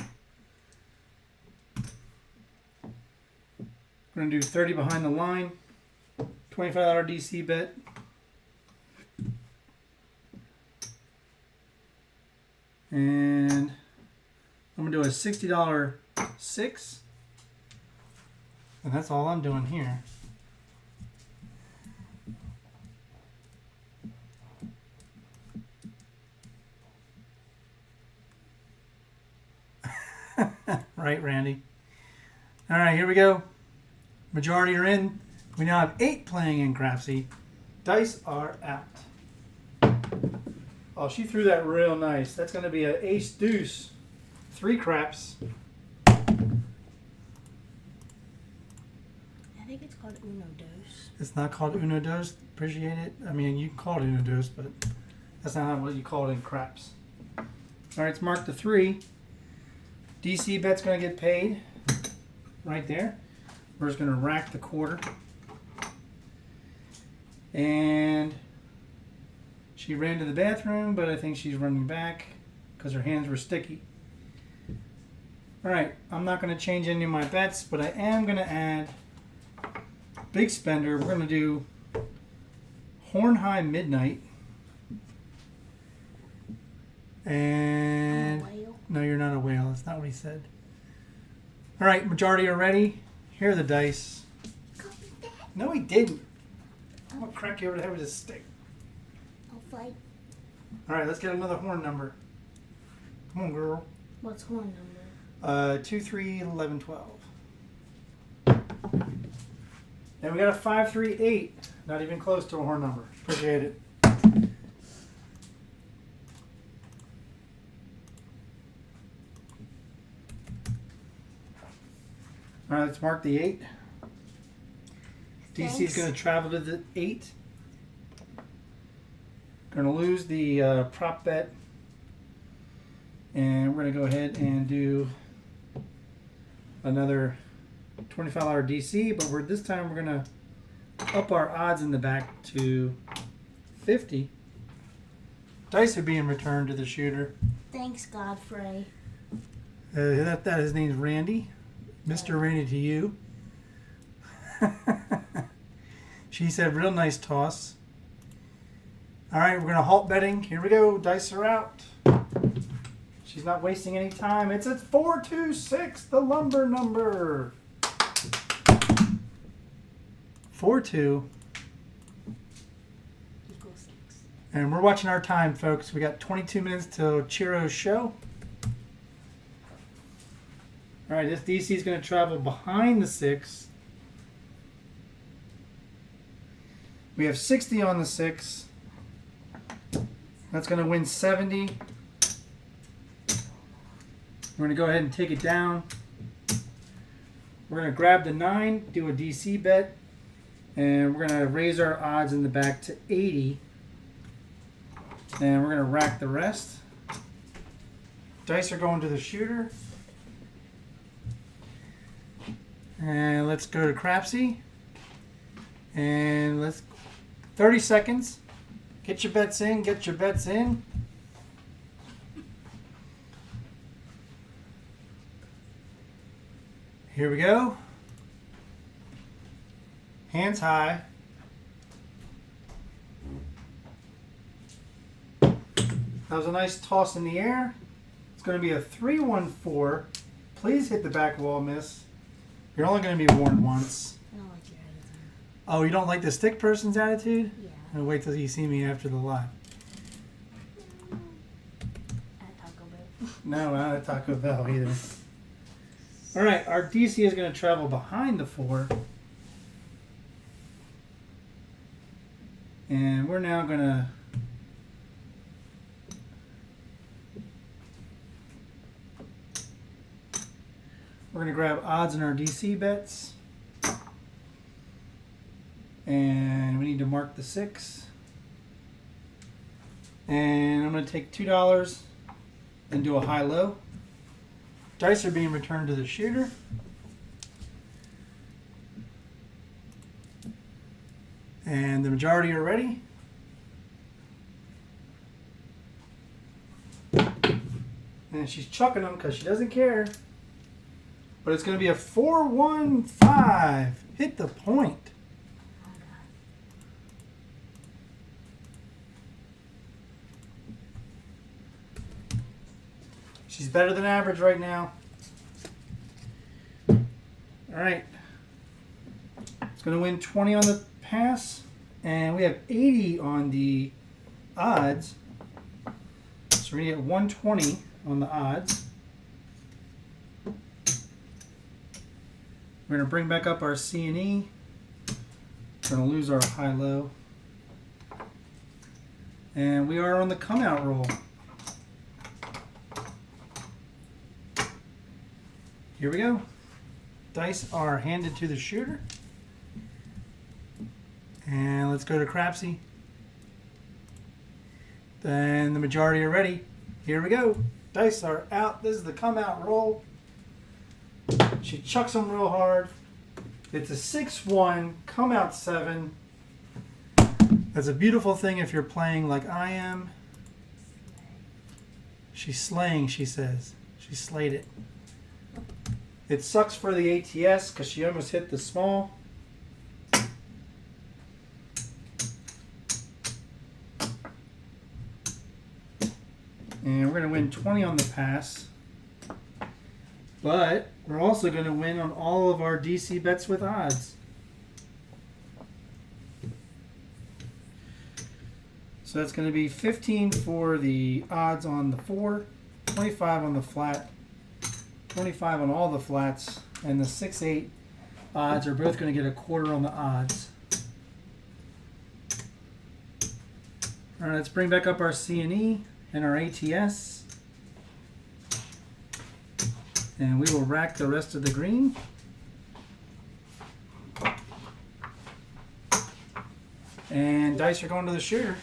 going to do 30 behind the line. $25 DC bet. And I'm going to do a $60 6. And that's all I'm doing here. Right, Randy? All right, here we go. Majority are in. We now have 8 playing in Crapsee. Dice are out. Oh, she threw that real nice. That's going to be an ace deuce. 3 craps. I think it's called Uno Dos. It's not called Uno Dos. Appreciate it. I mean, you can call it Uno Dos, but that's not what you call it in craps. All right, it's marked to 3. DC bet's going to get paid right there. We're just going to rack the quarter. And she ran to the bathroom, but I think she's running back because her hands were sticky. All right, I'm not going to change any of my bets, but I am going to add big spender. We're going to do Horn High Midnight. And no, you're not a whale. That's not what he said. All right, majority are ready. Here are the dice. No, he didn't. I'm gonna crack you over the head with this stick. I'll fight. All right, let's get another horn number. Come on, girl. What's horn number? 2, 3, 11, 12. And we got a 5, 3, 8. Not even close to a horn number. Appreciate it. All right, let's mark the 8. DC is going to travel to the 8. Going to lose the prop bet. And we're going to go ahead and do another $25 DC, but this time we're going to up our odds in the back to 50. Dice are being returned to the shooter. Thanks, Godfrey. That his name's Randy. Mr. Randy to you. She said, real nice toss. All right, we're going to halt betting. Here we go. Dice are out. She's not wasting any time. It's at 426, the lumber number. 4-2. Equals 6. And we're watching our time, folks. We got 22 minutes till Chiro's show. All right, this DC is going to travel behind the 6. We have 60 on the 6. That's going to win 70. We're going to go ahead and take it down. We're going to grab the 9, do a DC bet, and we're going to raise our odds in the back to 80. And we're going to rack the rest. Dice are going to the shooter. And let's go to Crapsee. And let's 30 seconds. Get your bets in, get your bets in. Here we go. Hands high. That was a nice toss in the air. It's going to be a 3-1-4. Please hit the back wall, miss. You're only going to be warned once. I don't like your attitude. Oh, you don't like the stick person's attitude? Yeah. I'll wait till you see me after the live. At Taco Bell. No, not at Taco Bell either. All right, our DC is going to travel behind the 4. And we're now going to grab odds in our DC bets. And we need to mark the 6. And I'm going to take $2 and do a high-low. Dice are being returned to the shooter. And the majority are ready. And she's chucking them because she doesn't care. But it's going to be a 4-1-5. Hit the point. Oh, God. She's better than average right now. All right. It's going to win 20 on the pass. And we have 80 on the odds. So we're going to get 120 on the odds. We're going to bring back up our C&E. We're going to lose our high-low. And we are on the come-out roll. Here we go. Dice are handed to the shooter. And let's go to Crapsee. Then the majority are ready. Here we go. Dice are out. This is the come-out roll. She chucks them real hard. It's a 6-1, come-out 7. That's a beautiful thing if you're playing like I am. She's slaying, she says. She slayed it. It sucks for the ATS because she almost hit the small. And we're going to win 20 on the pass. But we're also going to win on all of our DC bets with odds. So that's going to be 15 for the odds on the 4, 25 on the flat, 25 on all the flats, and the 6-8 odds are both going to get a quarter on the odds. All right, let's bring back up our C&E and our ATS. And we will rack the rest of the green. And dice are going to the shooter.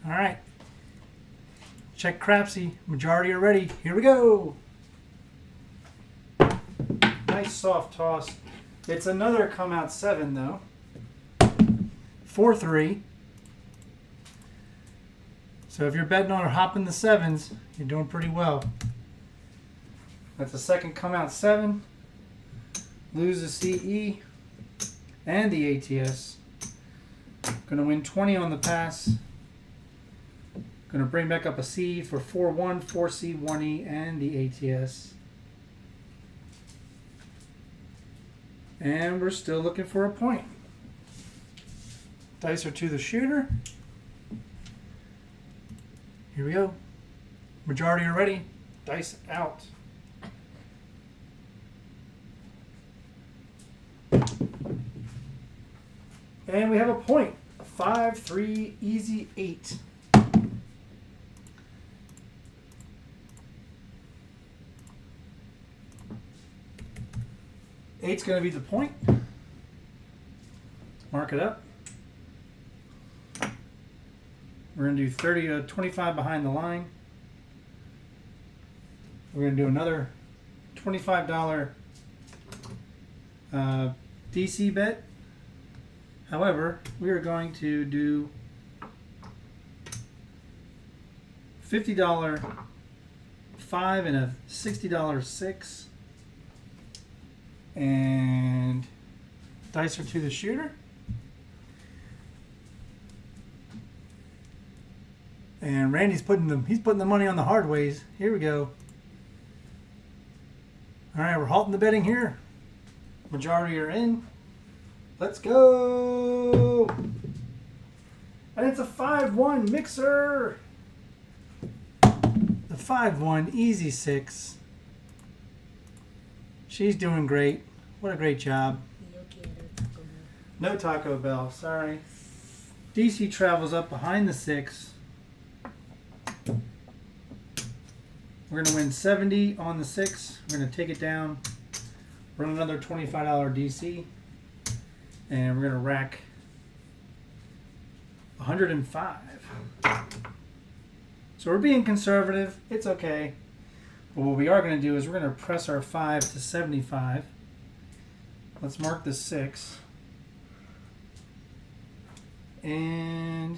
All right. Check Crapsee. Majority are ready. Here we go. Nice soft toss. It's another come out 7 though. 4-3. So if you're betting on or hopping the 7s, you're doing pretty well. That's the second come out 7. Lose the CE and the ATS. Gonna win 20 on the pass. Gonna bring back up a C for 4-1, 4C, 1E, and the ATS. And we're still looking for a point. Dice are to the shooter. Here we go. Majority are ready. Dice out. And we have a point. 5-3, easy 8. Eight's going to be the point. Mark it up. We're going to do 30 to 25 behind the line. We're going to do another $25 DC bet. However, we are going to do $50 5 and a $60 6. And dice are to the shooter. And Randy's putting the money on the hard ways. Here we go. All right, we're halting the betting here. Majority are in. Let's go. And it's a 5-1 mixer. The 5-1 easy 6. She's doing great. What a great job. No Taco Bell, sorry. DC travels up behind the 6. We're going to win 70 on the 6. We're going to take it down, run another $25 DC, and we're going to rack 105. So we're being conservative. It's okay. But what we are going to do is we're going to press our 5 to 75. Let's mark the 6. And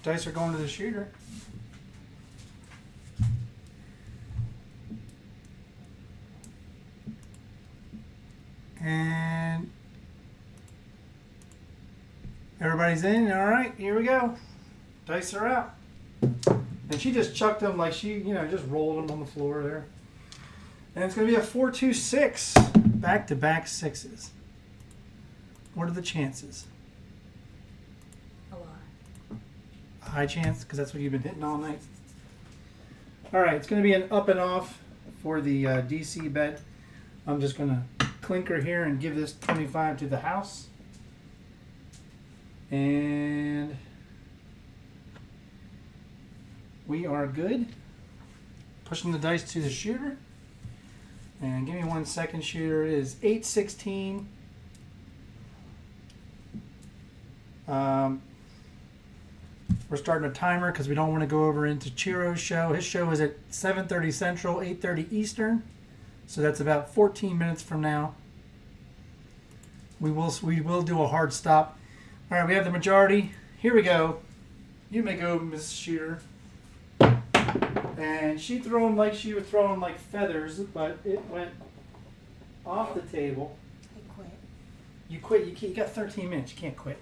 dice are going to the shooter. And everybody's in. All right, here we go. Dice are out. And she just chucked them like she, just rolled them on the floor there. And it's going to be a 4-2-6. Back-to-back 6s. What are the chances? A lot. A high chance, because that's what you've been hitting all night. All right, it's going to be an up and off for the DC bet. I'm just going to clinker here and give this 25 to the house. And we are good. Pushing the dice to the shooter. And give me 1 second, shooter. It is 8-16. We're starting a timer because we don't want to go over into Chiro's show. His show is at 7:30 Central, 8:30 Eastern. So that's about 14 minutes from now. We will do a hard stop. All right, we have the majority. Here we go. You may go, Miss Shooter. And she threw them like she was throwing like feathers, but it went off the table. I quit. You quit. You got 13 minutes. You can't quit.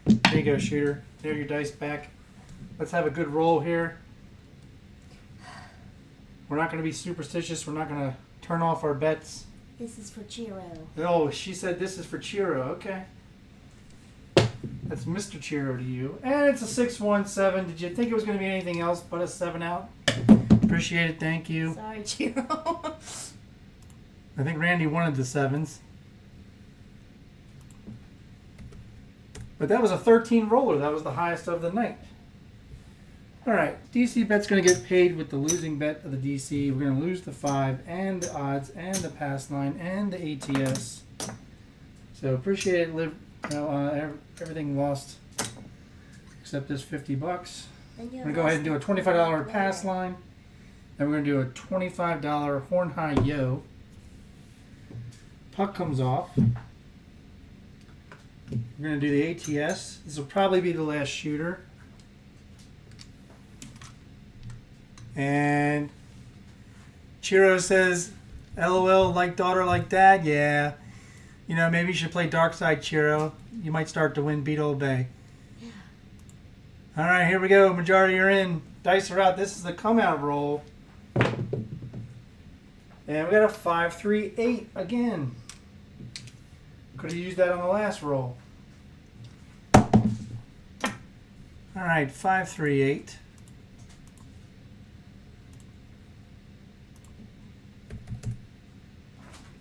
There you go, Shooter. There, your dice back. Let's have a good roll here. We're not going to be superstitious. We're not going to turn off our bets. This is for Chiro. Oh, she said this is for Chiro. Okay. That's Mr. Chiro to you. And it's a 617. Did you think it was going to be anything else but a 7 out? Appreciate it. Thank you. Sorry, Chiro. I think Randy wanted the 7s. But that was a 13 roller. That was the highest of the night. All right. DC bet's going to get paid with the losing bet of the DC. We're going to lose the 5 and the odds and the pass line and the ATS. So appreciate it. Everything lost except this $50. I'm going to go ahead and do a $25 pass line. And we're going to do a $25 horn high yo. Puck comes off. We're going to do the ATS. This will probably be the last shooter. And Chiro says, LOL, like daughter, like dad. Yeah. You know, maybe you should play Dark Side, Chiro. You might start to win Beat Old Bay. Yeah. All right, here we go. Majority are in. Dice are out. This is the come out roll. And we got a 5, 3, 8 again. Could have used that on the last roll. All right, 5, 3, 8.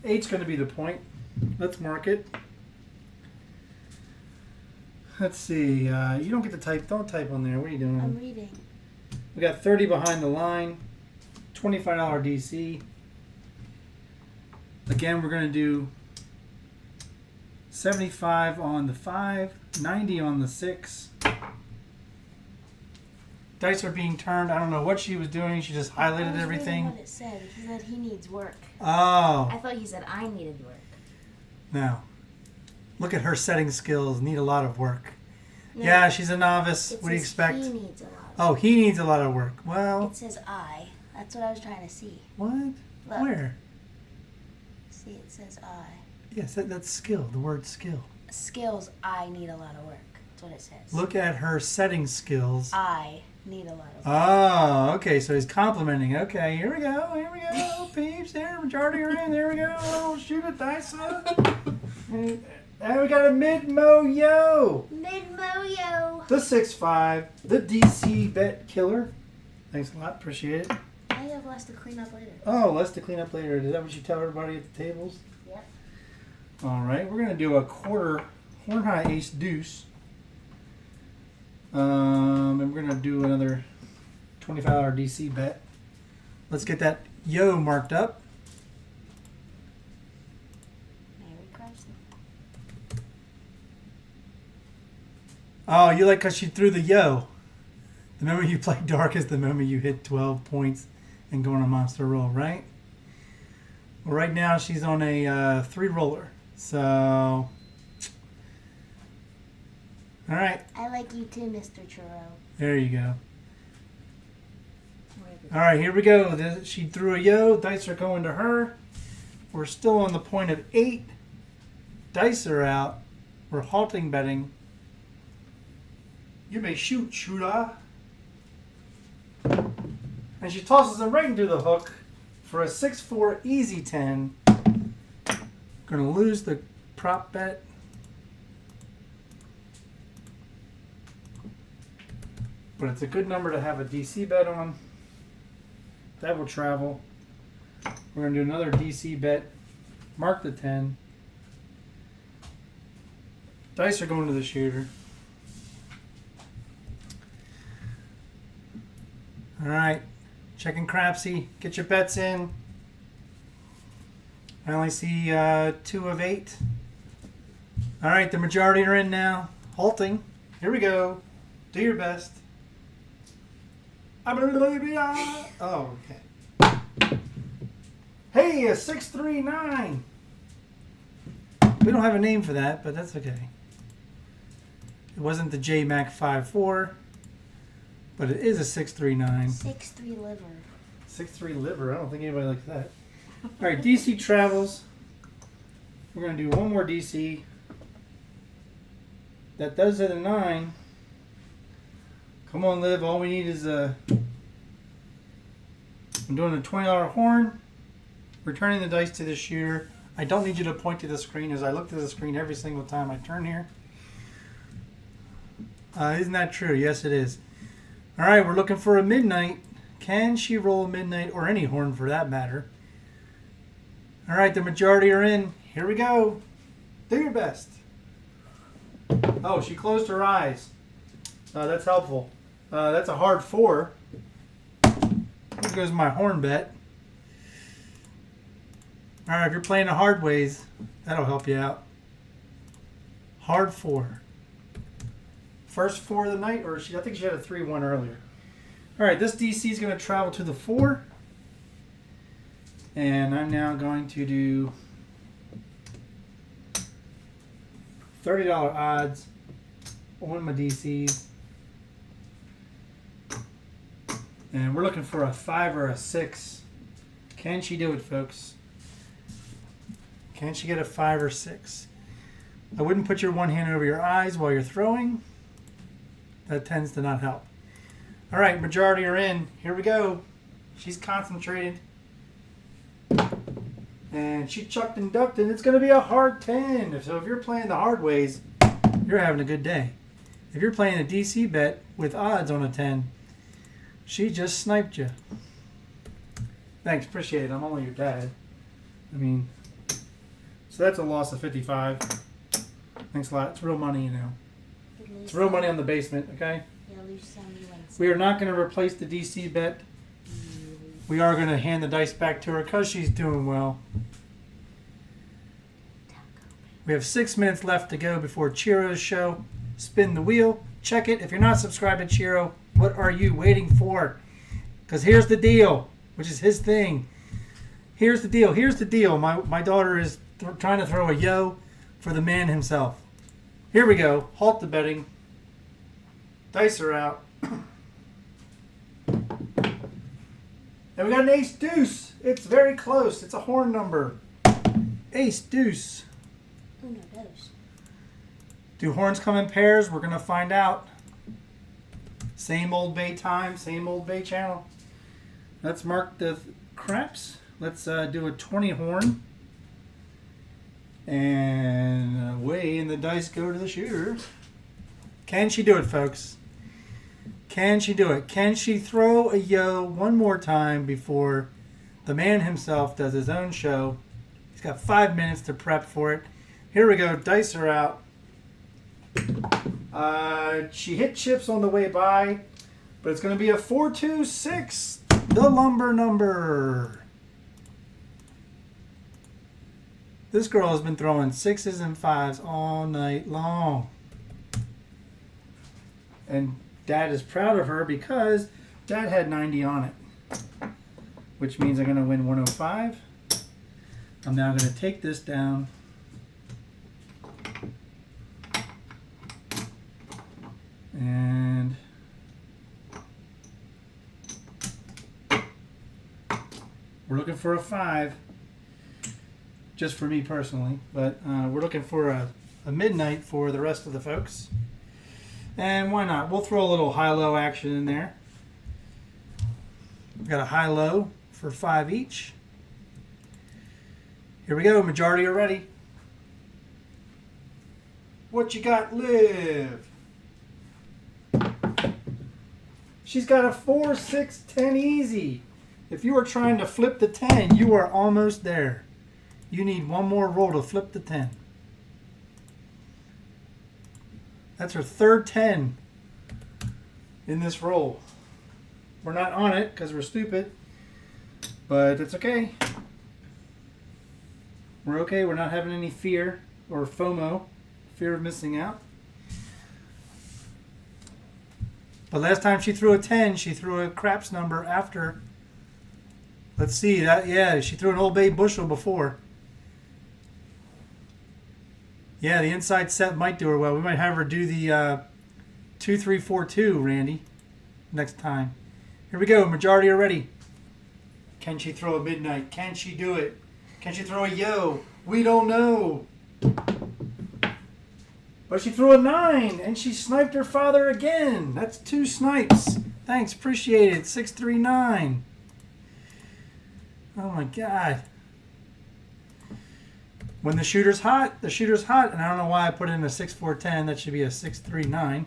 Eight's going to be the point. Let's mark it. Let's see. You don't get to type. Don't type on there. What are you doing? I'm reading. We got 30 behind the line. $25 DC. Again, we're going to do 75 on the 5, 90 on the 6. Dice are being turned. I don't know what she was doing. She just highlighted everything. What it said. He said he needs work. Oh. I thought he said I needed work. No. Look at her setting skills. Need a lot of work. No, yeah, she's a novice. What do you expect? He needs a lot. Oh, he needs a lot of work. Well. It says I. That's what I was trying to see. What? Look. Where? See, it says I. Yes, that's skill. The word skill. Skills. I need a lot of work. That's what it says. Look at her setting skills. I need a lot of work. Oh, okay. So he's complimenting. Okay, here we go. Here we go. Peeps, there. Majority are in. There we go. Oh, shoot it, dice up. And we got a mid-mo yo. Mid-mo yo. The 6-5. The DC bet killer. Thanks a lot. Appreciate it. I have less to clean up later. Oh, less to clean up later. Is that what you tell everybody at the tables? Yep. All right. We're going to do a quarter horn high ace deuce. And we're going to do another $25 DC bet. Let's get that yo marked up. Mary Crapsee. Oh, you like because she threw the yo. The moment you play dark is the moment you hit 12 points and go on a monster roll, right? Well, right now she's on a 3 roller. So, all right. I like you too, Mr. Churro. There you go. All right, here we go. She threw a yo. Dice are going to her. We're still on the point of 8. Dice are out. We're halting betting. You may shoot, shooter. And she tosses him right into the hook for a 6-4 easy 10. Going to lose the prop bet. But it's a good number to have a DC bet on. That will travel. We're going to do another DC bet. Mark the 10. Dice are going to the shooter. All right. Checking Crapsee. Get your bets in. I only see 2 of 8. All right. The majority are in now. Halting. Here we go. Do your best. Oh, okay. Hey, a 639. We don't have a name for that, but that's okay. It wasn't the JMac 54, but it is a 639. 6-3 liver. 6-3 liver. I don't think anybody likes that. All right, DC travels. We're going to do one more DC. That does it a 9. Come on, Liv. All we need is a... I'm doing a $20 horn. Returning the dice to the shooter. I don't need you to point to the screen as I look to the screen every single time I turn here. Isn't that true? Yes, it is. All right, we're looking for a midnight. Can she roll a midnight or any horn for that matter? All right, the majority are in. Here we go. Do your best. Oh, she closed her eyes. That's helpful. That's a hard 4. Here goes my horn bet. All right, if you're playing the hard ways, that'll help you out. Hard 4. First 4 of the night, or I think she had a 3-1 earlier. All right, this DC is going to travel to the 4. And I'm now going to do $30 odds on my DCs. And we're looking for a 5 or a 6. Can she do it, folks? Can she get a 5 or 6? I wouldn't put your one hand over your eyes while you're throwing. That tends to not help. All right, majority are in. Here we go. She's concentrated. And she chucked and ducked, and it's going to be a hard 10. So if you're playing the hard ways, you're having a good day. If you're playing a DC bet with odds on a 10, she just sniped you. Thanks, appreciate it. I'm only your dad. I mean, so that's a loss of 55. Thanks a lot. It's real money, you know. It's real money on the basement, okay? We are not going to replace the DC bet. We are going to hand the dice back to her because she's doing well. We have 6 minutes left to go before Chiro's show. Spin the wheel. Check it. If you're not subscribed to Chiro, what are you waiting for? Because here's the deal, which is his thing. Here's the deal. Here's the deal. My daughter is trying to throw a yo for the man himself. Here we go. Halt the betting. Dice are out. And we got an ace deuce. It's very close. It's a horn number. Ace deuce. Uno dos. Do horns come in pairs? We're going to find out. Same old bay time, same old bay channel. Let's mark the craps. Let's do a 20 horn. And away and the dice go to the shooter. Can she do it, folks? Can she do it? Can she throw a yo one more time before the man himself does his own show? He's got 5 minutes to prep for it. Here we go. Dice are out. She hit chips on the way by, but it's going to be a 4-2-6, the lumber number. This girl has been throwing 6s and 5s all night long. And Dad is proud of her because Dad had 90 on it, which means I'm going to win 105. I'm now going to take this down. And we're looking for a 5, just for me personally, but we're looking for a midnight for the rest of the folks. And why not? We'll throw a little high-low action in there. We've got a high-low for 5 each. Here we go. Majority are ready. What you got, Liv? She's got a 4, 6, 10 easy. If you are trying to flip the 10, you are almost there. You need one more roll to flip the 10. That's her third 10 in this roll. We're not on it because we're stupid, but it's okay. We're okay. We're not having any fear or FOMO, fear of missing out. But last time she threw a 10, she threw a craps number after. Let's see that. Yeah, she threw an Old Bay bushel before. Yeah, the inside set might do her well. We might have her do the 2-3-4-2, Randy, next time. Here we go. Majority are ready. Can she throw a midnight? Can she do it? Can she throw a yo? We don't know. But she threw a 9, and she sniped her father again. That's 2 snipes. Thanks, appreciate it. 639. Oh my God. When the shooter's hot, and I don't know why I put in a 6-4-10. That should be a 6-3-9.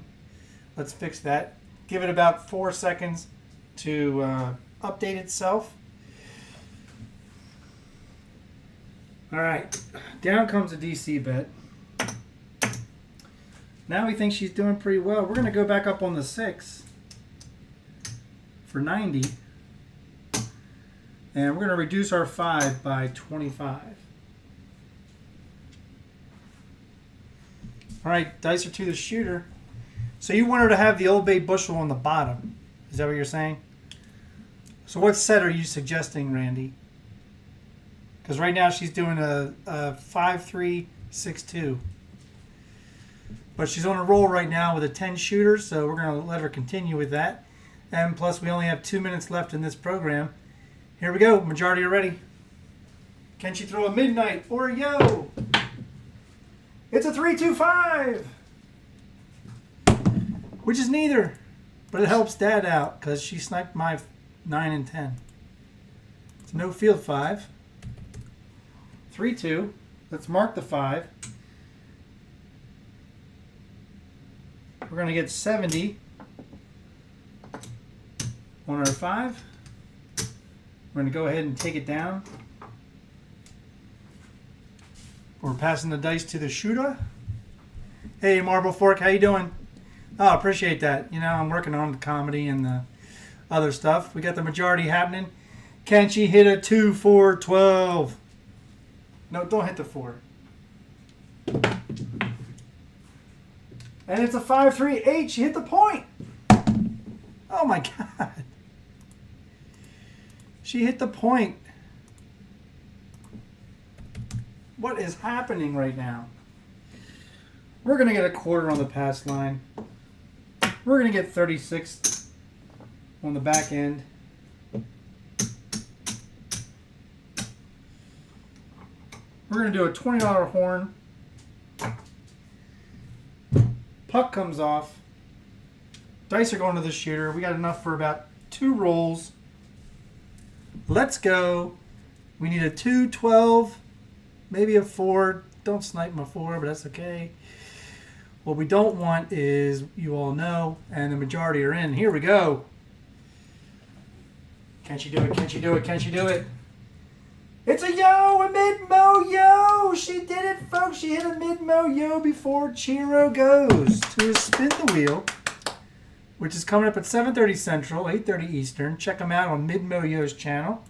Let's fix that. Give it about 4 seconds to update itself. All right, down comes a DC bet. Now we think she's doing pretty well. We're going to go back up on the 6 for 90. And we're going to reduce our 5 by 25. All right, dice are to the shooter. So you want her to have the Old Bay bushel on the bottom. Is that what you're saying? So what set are you suggesting, Randy? Because right now she's doing a 5-3-6-2. But she's on a roll right now with a 10 shooter, so we're going to let her continue with that. And plus, we only have 2 minutes left in this program. Here we go. Majority are ready. Can she throw a midnight or a yo? It's a 3-2-5, which is neither, but it helps Dad out because she sniped my 9 and 10. It's no field 5. 3-2. Let's mark the 5. We're going to get 70 on our 5. We're going to go ahead and take it down. We're passing the dice to the shooter. Hey, Marble Fork, how you doing? Oh, appreciate that. You know, I'm working on the comedy and the other stuff. We got the majority happening. Can she hit a 2-4-12? No, don't hit the 4. And it's a 5-3-8. She hit the point. Oh my God. She hit the point. What is happening right now? We're going to get a quarter on the pass line. We're going to get 36 on the back end. We're going to do a $20 horn. Puck comes off. Dice are going to the shooter. We got enough for about 2 rolls. Let's go. We need a 2-12, maybe a 4. Don't snipe my 4, but that's okay. What we don't want is, you all know, and the majority are in. Here we go. Can she do it? Can she do it? Can she do it? It's a yo, a mid-mo yo. She did it, folks. She hit a mid-mo yo before Chiro goes to spin the wheel, which is coming up at 7:30 Central, 8:30 Eastern. Check them out on Mid-Mo Yo's channel.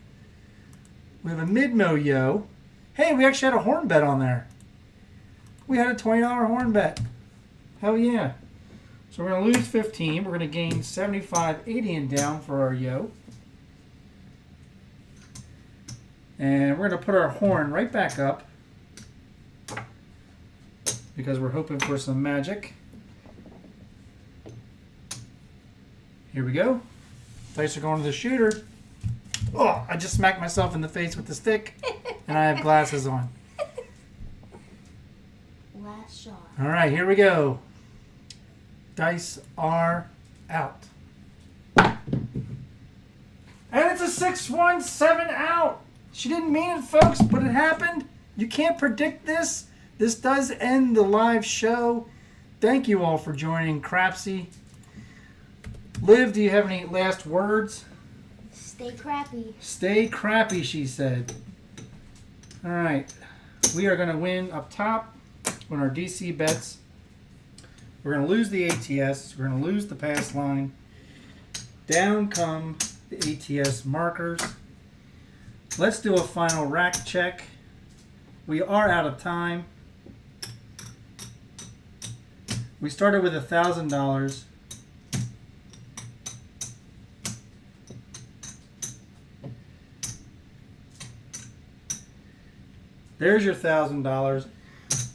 We have a Mid-Mo Yo. Hey, we actually had a horn bet on there. We had a $20 horn bet. Hell yeah. So we're going to lose 15. We're going to gain 75, 80 and down for our yo. And we're going to put our horn right back up because we're hoping for some magic. Here we go. Dice are going to the shooter. Oh, I just smacked myself in the face with the stick, and I have glasses on. Last shot. All right, here we go. Dice are out. And it's a 6-1-7 out. She didn't mean it, folks, but it happened. You can't predict this. This does end the live show. Thank you all for joining Crapsee. Liv, do you have any last words? Stay crappy. Stay crappy, she said. All right. We are going to win up top on our DC bets. We're going to lose the ATS. We're going to lose the pass line. Down come the ATS markers. Let's do a final rack check. We are out of time. We started with $1,000. There's your $1,000.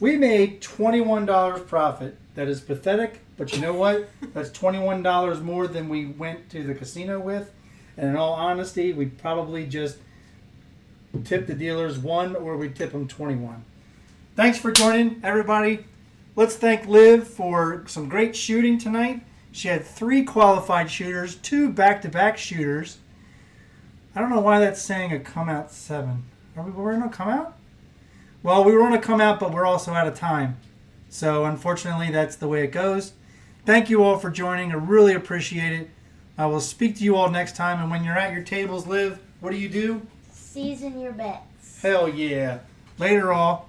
We made $21 profit. That is pathetic, but you know what? That's $21 more than we went to the casino with. And in all honesty, we probably just tip the dealers 1 or we tip them 21. Thanks for joining, everybody. Let's thank Liv for some great shooting tonight. She had 3 qualified shooters, 2 back-to-back shooters. I don't know why that's saying a come out 7. Are we going to come out? Well, we were going to come out, but we're also out of time. So, unfortunately, that's the way it goes. Thank you all for joining. I really appreciate it. I will speak to you all next time. And when you're at your tables, Liv, what do you do? Season your bets. Hell yeah. Later, all.